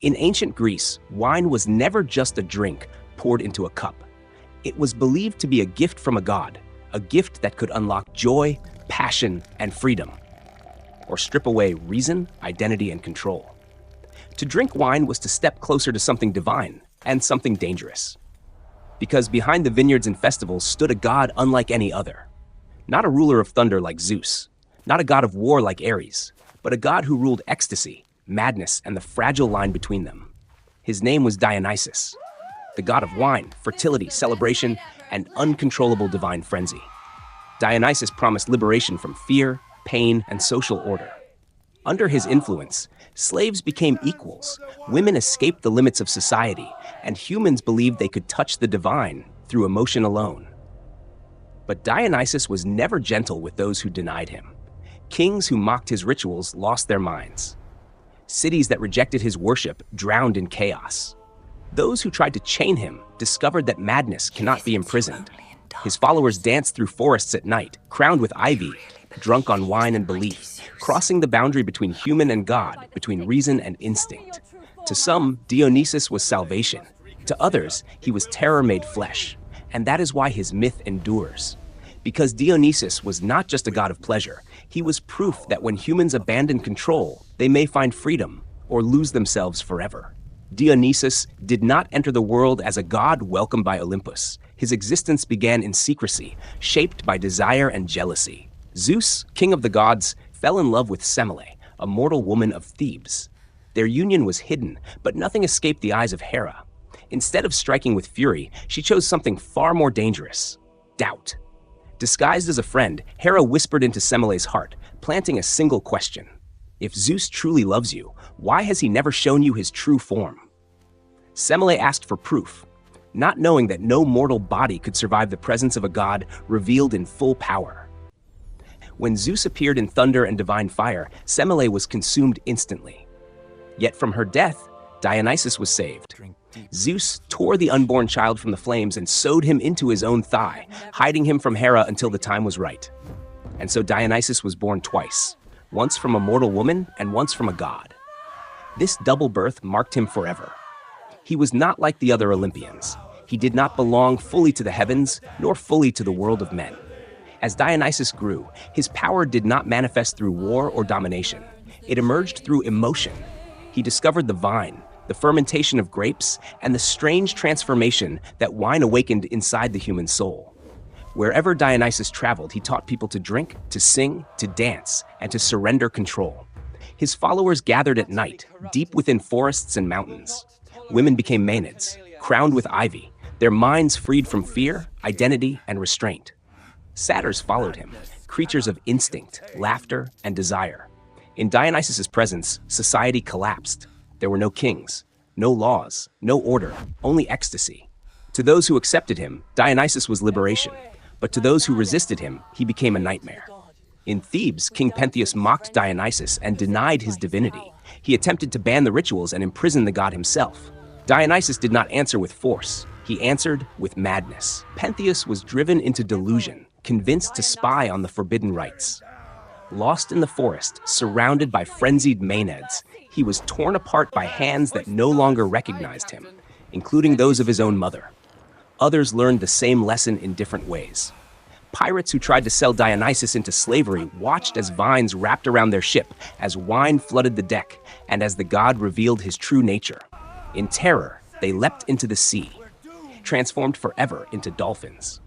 In ancient Greece, wine was never just a drink poured into a cup. It was believed to be a gift from a god, a gift that could unlock joy, passion, and freedom, or strip away reason, identity, and control. To drink wine was to step closer to something divine and something dangerous. Because behind the vineyards and festivals stood a god unlike any other. Not a ruler of thunder like Zeus, not a god of war like Ares, but a god who ruled ecstasy, madness, and the fragile line between them. His name was Dionysus, the god of wine, fertility, celebration, and uncontrollable divine frenzy. Dionysus promised liberation from fear, pain, and social order. Under his influence, slaves became equals, women escaped the limits of society, and humans believed they could touch the divine through emotion alone. But Dionysus was never gentle with those who denied him. Kings who mocked his rituals lost their minds. Cities that rejected his worship drowned in chaos. Those who tried to chain him discovered that madness cannot be imprisoned. His followers danced through forests at night, crowned with ivy, drunk on wine and belief, crossing the boundary between human and God, between reason and instinct. To some, Dionysus was salvation. To others, he was terror made flesh. And that is why his myth endures. Because Dionysus was not just a god of pleasure, he was proof that when humans abandon control, they may find freedom or lose themselves forever. Dionysus did not enter the world as a god welcomed by Olympus. His existence began in secrecy, shaped by desire and jealousy. Zeus, king of the gods, fell in love with Semele, a mortal woman of Thebes. Their union was hidden, but nothing escaped the eyes of Hera. Instead of striking with fury, she chose something far more dangerous: doubt. Disguised as a friend, Hera whispered into Semele's heart, planting a single question. If Zeus truly loves you, why has he never shown you his true form? Semele asked for proof, not knowing that no mortal body could survive the presence of a god revealed in full power. When Zeus appeared in thunder and divine fire, Semele was consumed instantly. Yet from her death, Dionysus was saved. Zeus tore the unborn child from the flames and sewed him into his own thigh, hiding him from Hera until the time was right. And so Dionysus was born twice, once from a mortal woman and once from a god. This double birth marked him forever. He was not like the other Olympians. He did not belong fully to the heavens, nor fully to the world of men. As Dionysus grew, his power did not manifest through war or domination. It emerged through emotion. He discovered the vine, the fermentation of grapes, and the strange transformation that wine awakened inside the human soul. Wherever Dionysus traveled, he taught people to drink, to sing, to dance, and to surrender control. His followers gathered at night, deep within forests and mountains. Women became maenads, crowned with ivy, their minds freed from fear, identity, and restraint. Satyrs followed him, creatures of instinct, laughter, and desire. In Dionysus's presence, society collapsed. There were no kings, no laws, no order, only ecstasy. To those who accepted him, Dionysus was liberation. But to those who resisted him, he became a nightmare. In Thebes, King Pentheus mocked Dionysus and denied his divinity. He attempted to ban the rituals and imprison the god himself. Dionysus did not answer with force. He answered with madness. Pentheus was driven into delusion, convinced to spy on the forbidden rites. Lost in the forest, surrounded by frenzied maenads, he was torn apart by hands that no longer recognized him, including those of his own mother. Others learned the same lesson in different ways. Pirates who tried to sell Dionysus into slavery watched as vines wrapped around their ship, as wine flooded the deck, and as the god revealed his true nature. In terror, they leapt into the sea, transformed forever into dolphins.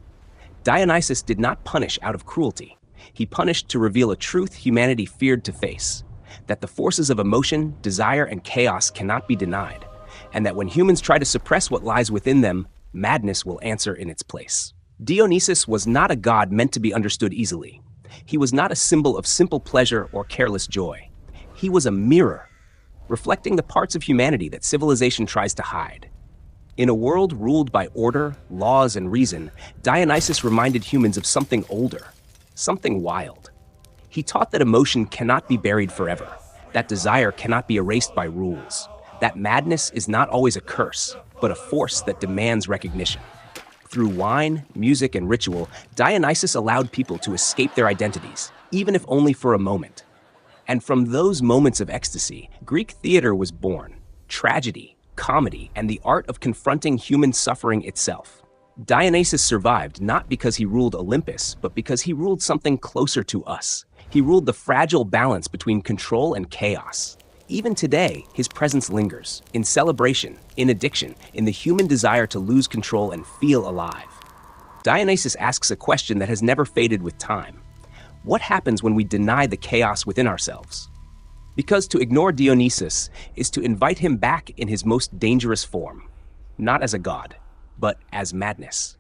Dionysus did not punish out of cruelty. He punished to reveal a truth humanity feared to face: that the forces of emotion, desire, and chaos cannot be denied, and that when humans try to suppress what lies within them, madness will answer in its place. Dionysus was not a god meant to be understood easily. He was not a symbol of simple pleasure or careless joy. He was a mirror, reflecting the parts of humanity that civilization tries to hide. In a world ruled by order, laws, and reason, Dionysus reminded humans of something older, something wild. He taught that emotion cannot be buried forever, that desire cannot be erased by rules, that madness is not always a curse, but a force that demands recognition. Through wine, music, and ritual, Dionysus allowed people to escape their identities, even if only for a moment. And from those moments of ecstasy, Greek theater was born, tragedy, comedy, and the art of confronting human suffering itself. Dionysus survived not because he ruled Olympus, but because he ruled something closer to us. He ruled the fragile balance between control and chaos. Even today, his presence lingers, in celebration, in addiction, in the human desire to lose control and feel alive. Dionysus asks a question that has never faded with time. What happens when we deny the chaos within ourselves? Because to ignore Dionysus is to invite him back in his most dangerous form, not as a god, but as madness.